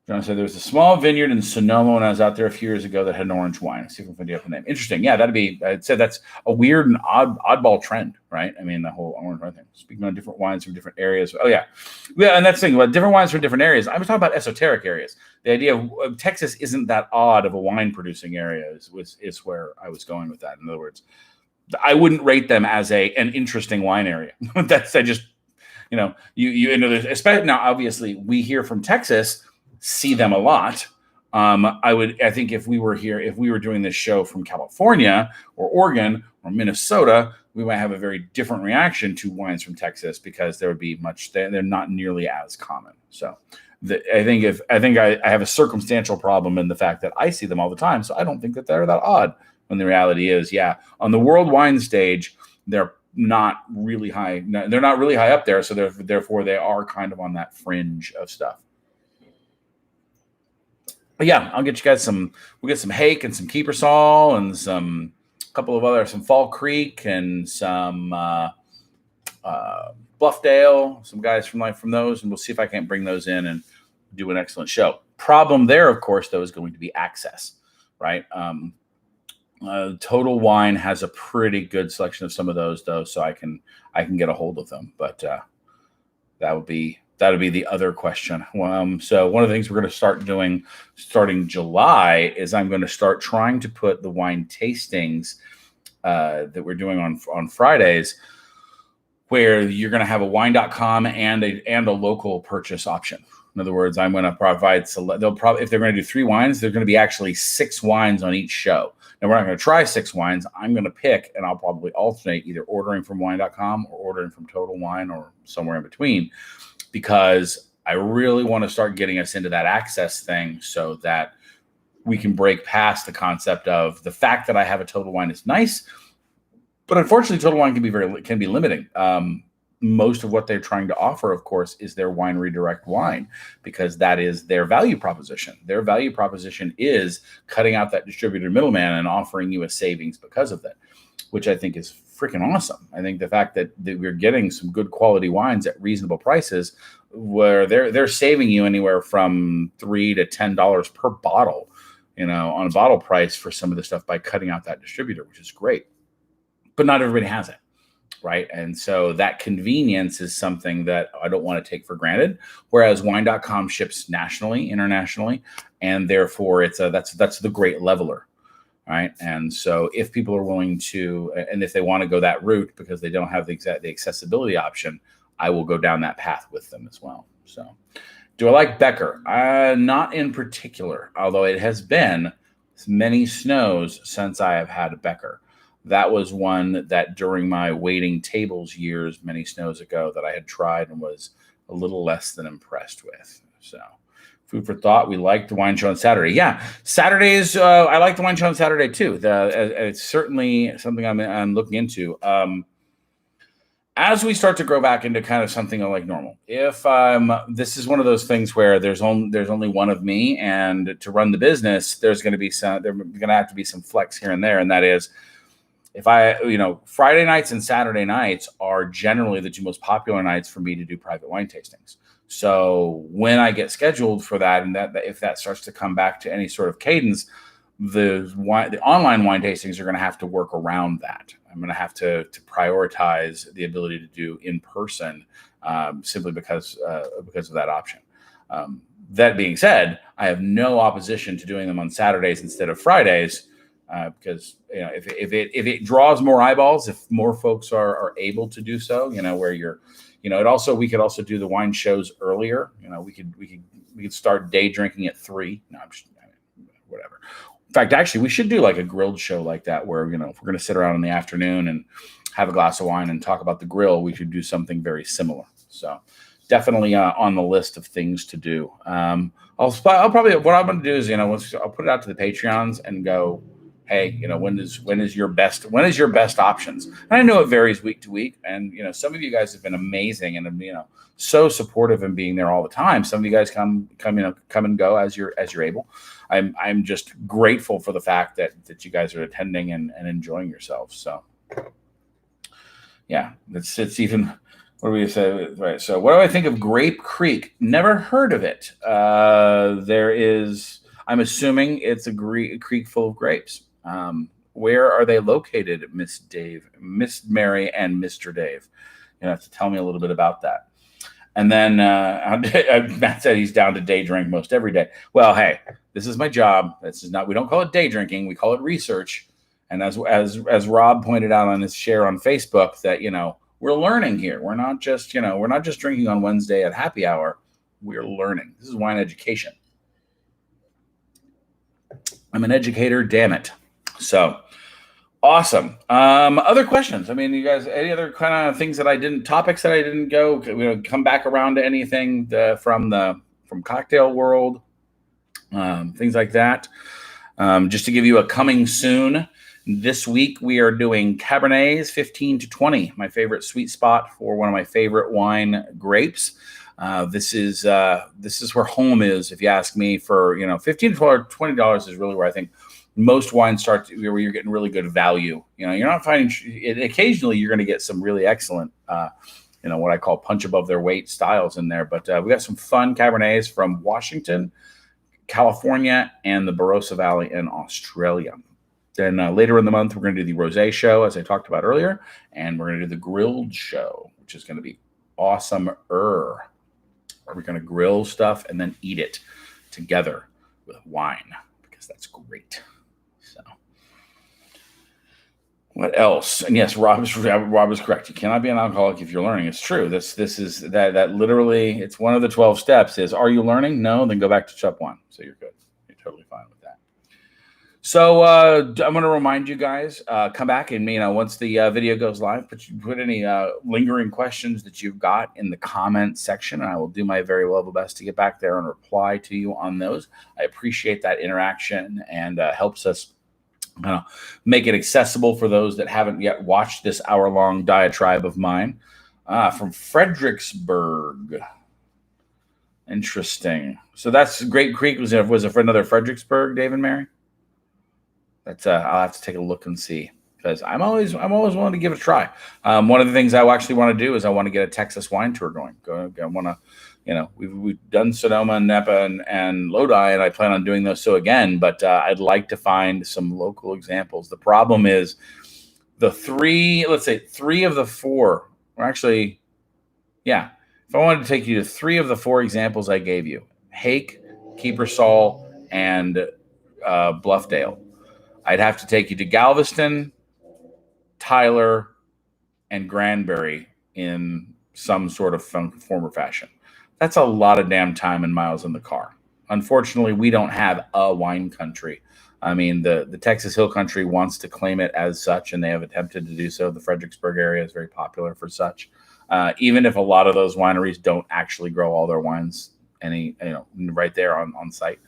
John said there was a small vineyard in Sonoma when I was out there a few years ago that had an orange wine. Let's see if I can find you up the name. Interesting. Yeah, I'd say that's a weird and oddball trend, right? I mean, the whole orange wine thing. Speaking on different wines from different areas. Oh, yeah. Yeah, and that's the thing about different wines from different areas. I was talking about esoteric areas. The idea of Texas isn't that odd of a wine producing area is where I was going with that. In other words, I wouldn't rate them as an interesting wine area. Especially now, obviously, we hear from Texas, see them a lot. I think if we were doing this show from California or Oregon or Minnesota, we might have a very different reaction to wines from Texas, because they're not nearly as common. So I think I have a circumstantial problem in the fact that I see them all the time. So I don't think that they're that odd, when the reality is, yeah, on the world wine stage, they're not really high. They're not really high up there. So therefore they are kind of on that fringe of stuff. But yeah, I'll get you guys we'll get some Hake and some Keepersall and some Fall Creek and some Bluffdale, some guys from those, and we'll see if I can't bring those in and do an excellent show. Problem there, of course, though, is going to be access, right? Total Wine has a pretty good selection of some of those, though, so I can get a hold of them. But that would be the other question. So one of the things we're going to start doing starting July is I'm going to start trying to put the wine tastings that we're doing on Fridays, where you're going to have a wine.com and a local purchase option. In other words, I'm going to provide if they're going to do 3 wines, there's going to be actually 6 wines on each show. Now, we're not going to try 6 wines. I'm going to pick, and I'll probably alternate, either ordering from wine.com or ordering from Total Wine or somewhere in between, because I really want to start getting us into that access thing, so that we can break past the concept of the fact that I have a Total Wine is nice, but unfortunately, Total Wine can be limiting. Most of what they're trying to offer, of course, is their wine redirect wine, because that is their value proposition. Their value proposition is cutting out that distributor middleman and offering you a savings because of that, which I think is freaking awesome. I think the fact that we're getting some good quality wines at reasonable prices, where they're saving you anywhere from $3 to $10 per bottle, on a bottle price for some of the stuff, by cutting out that distributor, which is great. But not everybody has it, right? And so that convenience is something that I don't want to take for granted. Whereas wine.com ships nationally, internationally, and therefore that's the great leveler. Right. And so if people are willing to, and if they want to go that route because they don't have the accessibility option, I will go down that path with them as well. So do I like Becker? Not in particular, although it has been many snows since I have had a Becker. that was one that during my waiting tables years, many snows ago, that I had tried and was a little less than impressed with. So, food for thought. We like the wine show on Saturday. Yeah, Saturdays. I like the wine show on Saturday too. It's certainly something I'm looking into. As we start to grow back into kind of something like normal, if this is one of those things where there's only one of me, and to run the business, there's going to have to be some flex here and there, and that is, if Friday nights and Saturday nights are generally the two most popular nights for me to do private wine tastings. So when I get scheduled for that, and that if that starts to come back to any sort of cadence, the online wine tastings are going to have to work around that. I'm going to have to prioritize the ability to do in person, simply because of that option. That being said, I have no opposition to doing them on Saturdays instead of Fridays, because if it draws more eyeballs, if more folks are able to do so, where you're, we could also do the wine shows earlier. We could start day drinking at 3. No, whatever. In fact, actually, we should do like a grilled show like that, where, if we're going to sit around in the afternoon and have a glass of wine and talk about the grill, we should do something very similar. So definitely on the list of things to do. I'll probably, what I'm going to do is, I'll put it out to the Patreons and go, hey, when is your best options? And I know it varies week to week, and some of you guys have been amazing and so supportive in being there all the time. Some of you guys come and go as you're able. I'm just grateful for the fact that you guys are attending and enjoying yourselves. So yeah, it's even, what do we say? Right. So what do I think of Grape Creek? Never heard of it. I'm assuming it's a creek full of grapes. Where are they located, Miss Mary, and Mr. Dave? You have to tell me a little bit about that. And then Matt said he's down to day drink most every day. Well, hey, this is my job. We don't call it day drinking. We call it research. And as Rob pointed out on his share on Facebook, that, we're learning here. We're not just drinking on Wednesday at happy hour. We're learning. This is wine education. I'm an educator, damn it. So awesome. Other questions? I mean, you guys, any other kind of topics that I didn't go, come back around to anything from cocktail world, things like that. Just to give you a coming soon, this week we are doing Cabernets 15 to 20, my favorite sweet spot for one of my favorite wine grapes. This is where home is, if you ask me. For $15 to $20 is really where I think most wines start where you're getting really good value. You're not finding it. Occasionally you're going to get some really excellent, what I call punch above their weight styles in there. But we got some fun Cabernets from Washington, California, and the Barossa Valley in Australia. Then later in the month, we're going to do the Rosé show, as I talked about earlier, and we're going to do the grilled show, which is going to be awesome. We're going to grill stuff and then eat it together with wine, because that's great. So, what else? And yes, Rob is correct. You cannot be an alcoholic if you're learning. It's true. This is that literally, it's one of the 12 steps is, are you learning? No, then go back to step 1. So you're good. You're totally fine with that. So I'm going to remind you guys, come back and, once the video goes live, put any lingering questions that you've got in the comment section, and I will do my very level best to get back there and reply to you on those. I appreciate that interaction, and helps us make it accessible for those that haven't yet watched this hour-long diatribe of mine. From Fredericksburg. Interesting. So that's Grape Creek was it for another Fredericksburg, Dave and Mary? That's I'll have to take a look and see, because I'm always willing to give it a try. One of the things I actually want to do is I want to get a Texas wine tour going. I want to, we've done Sonoma, Napa, and Lodi, and I plan on doing those again. But I'd like to find some local examples. The problem is let's say 3 of the 4, or actually, yeah. If I wanted to take you to 3 of the 4 examples I gave you, Hake, Kiepersol, and Bluffdale, I'd have to take you to Galveston, Tyler, and Granbury in some sort of form or fashion. That's a lot of damn time and miles in the car. unfortunately, we don't have a wine country. I mean, the Texas Hill Country wants to claim it as such, and they have attempted to do so. The Fredericksburg area is very popular for such. Even if a lot of those wineries don't actually grow all their wines right there on site.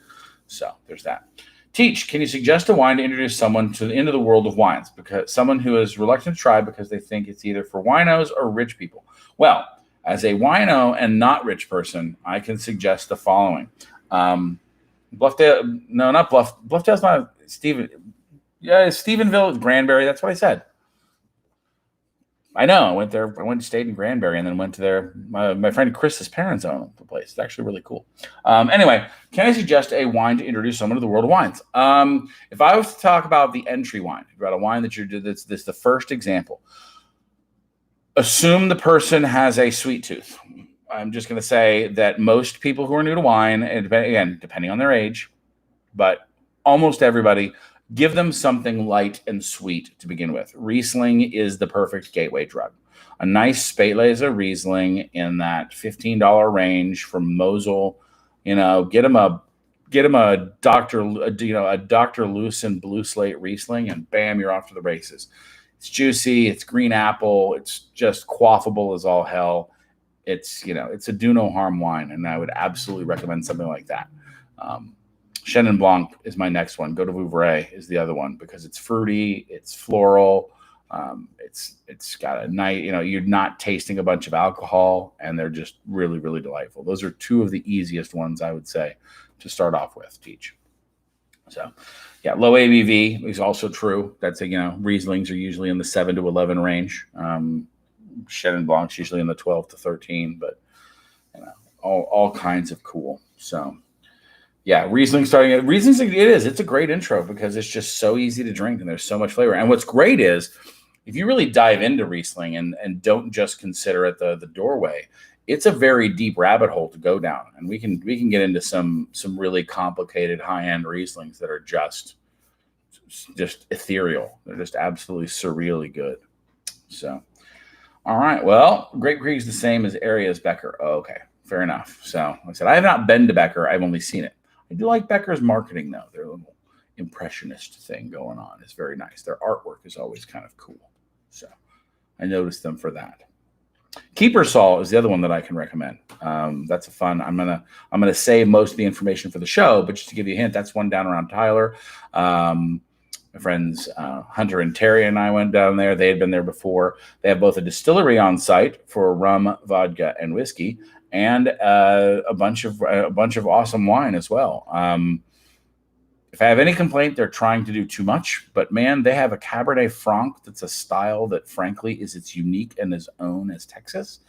So there's that. Teach, can you suggest a wine to introduce someone into the world of wines? Because someone who is reluctant to try because they think it's either for winos or rich people. Well, as a wino and not rich person, I can suggest the following. Bluffdale, no, not Bluffdale's not Stephen. Yeah, Stephenville, Granbury. That's what I said. I know. I went there. I went and stayed in Granbury, and then went to my friend Chris's parents own the place. It's actually really cool. Anyway, can I suggest a wine to introduce someone to the world of wines? If I was to talk about the entry wine, about a wine that's the first example, assume the person has a sweet tooth. I'm just going to say that most people who are new to wine, and again, depending on their age, but almost everybody, give them something light and sweet to begin with. Riesling is the perfect gateway drug. A nice Spätlese Riesling in that $15 range from Mosel. Get them a Dr. Lucen Blue Slate Riesling, and bam, you're off to the races. It's juicy. It's green apple. It's just quaffable as all hell. It's a do no harm wine, and I would absolutely recommend something like that. Chenin Blanc is my next one. Go to Vouvray is the other one because it's fruity, it's floral, it's got a nice, you're not tasting a bunch of alcohol, and they're just really, really delightful. Those are two of the easiest ones I would say to start off with. Teach. So, yeah, low ABV is also true. That's Rieslings are usually in the 7 to 11 range. Chenin Blanc's usually in the 12 to 13, but all kinds of cool. So. Yeah, Riesling it's a great intro because it's just so easy to drink and there's so much flavor. And what's great is if you really dive into Riesling and don't just consider it the doorway, it's a very deep rabbit hole to go down. And we can get into some really complicated high-end Rieslings that are just ethereal. They're just absolutely surreally good. So, all right. Well, Grape Creek's the same as area as Becker. Oh, okay, fair enough. So, like I said, I have not been to Becker. I've only seen it. I do like Becker's marketing, though. Their little impressionist thing going on is very nice. Their artwork is always kind of cool. So I noticed them for that. Keepersol is the other one that I can recommend. That's a fun. I'm gonna save most of the information for the show, but just to give you a hint, that's one down around Tyler. My friends Hunter and Terry and I went down there. They had been there before. They have both a distillery on site for rum, vodka, and whiskey, and a bunch of awesome wine as well. If I have any complaint, they're trying to do too much. But man, they have a Cabernet Franc that's a style that, frankly, is as unique and as own as Texas,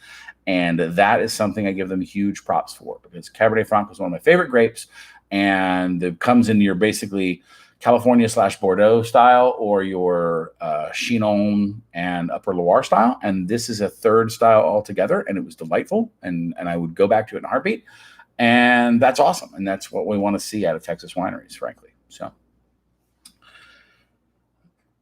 and that is something I give them huge props for because Cabernet Franc was one of my favorite grapes, and it comes in your basically California/Bordeaux style or your Chinon and Upper Loire style. And this is a third style altogether. And it was delightful. And I would go back to it in a heartbeat. And that's awesome. And that's what we want to see out of Texas wineries, frankly.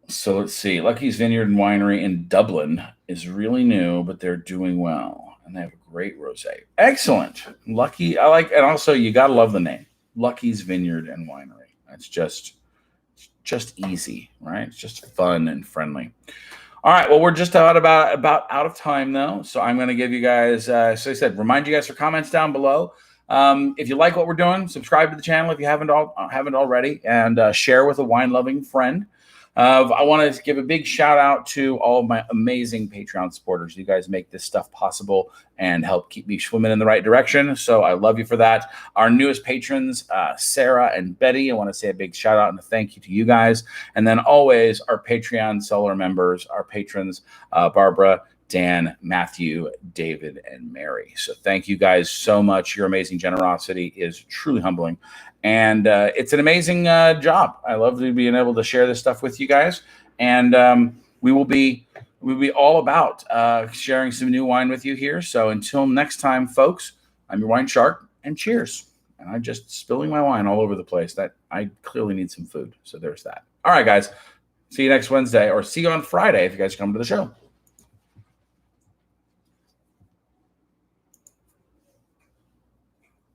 So let's see. Lucky's Vineyard and Winery in Dublin is really new, but they're doing well. And they have a great rosé. Excellent. Lucky. I like, and also you got to love the name. Lucky's Vineyard and Winery. That's just easy, right? It's just fun and friendly. All right. Well, we're just about out of time though. So I'm going to give you guys, so I said, remind you guys for comments down below. If you like what we're doing, subscribe to the channel if you haven't already, and share with a wine loving friend. I want to give a big shout out to all of my amazing Patreon supporters. You guys make this stuff possible and help keep me swimming in the right direction. So I love you for that. Our newest patrons, Sarah and Betty, I want to say a big shout out and a thank you to you guys. And then always our Patreon seller members, our patrons, Barbara, Dan, Matthew, David, and Mary. So thank you guys so much. Your amazing generosity is truly humbling. And it's an amazing job. I love being able to share this stuff with you guys. And we will be all about sharing some new wine with you here. So until next time, folks, I'm your WineShark, and cheers. And I'm just spilling my wine all over the place. That I clearly need some food. So there's that. All right, guys. See you next Wednesday, or see you on Friday if you guys come to the show.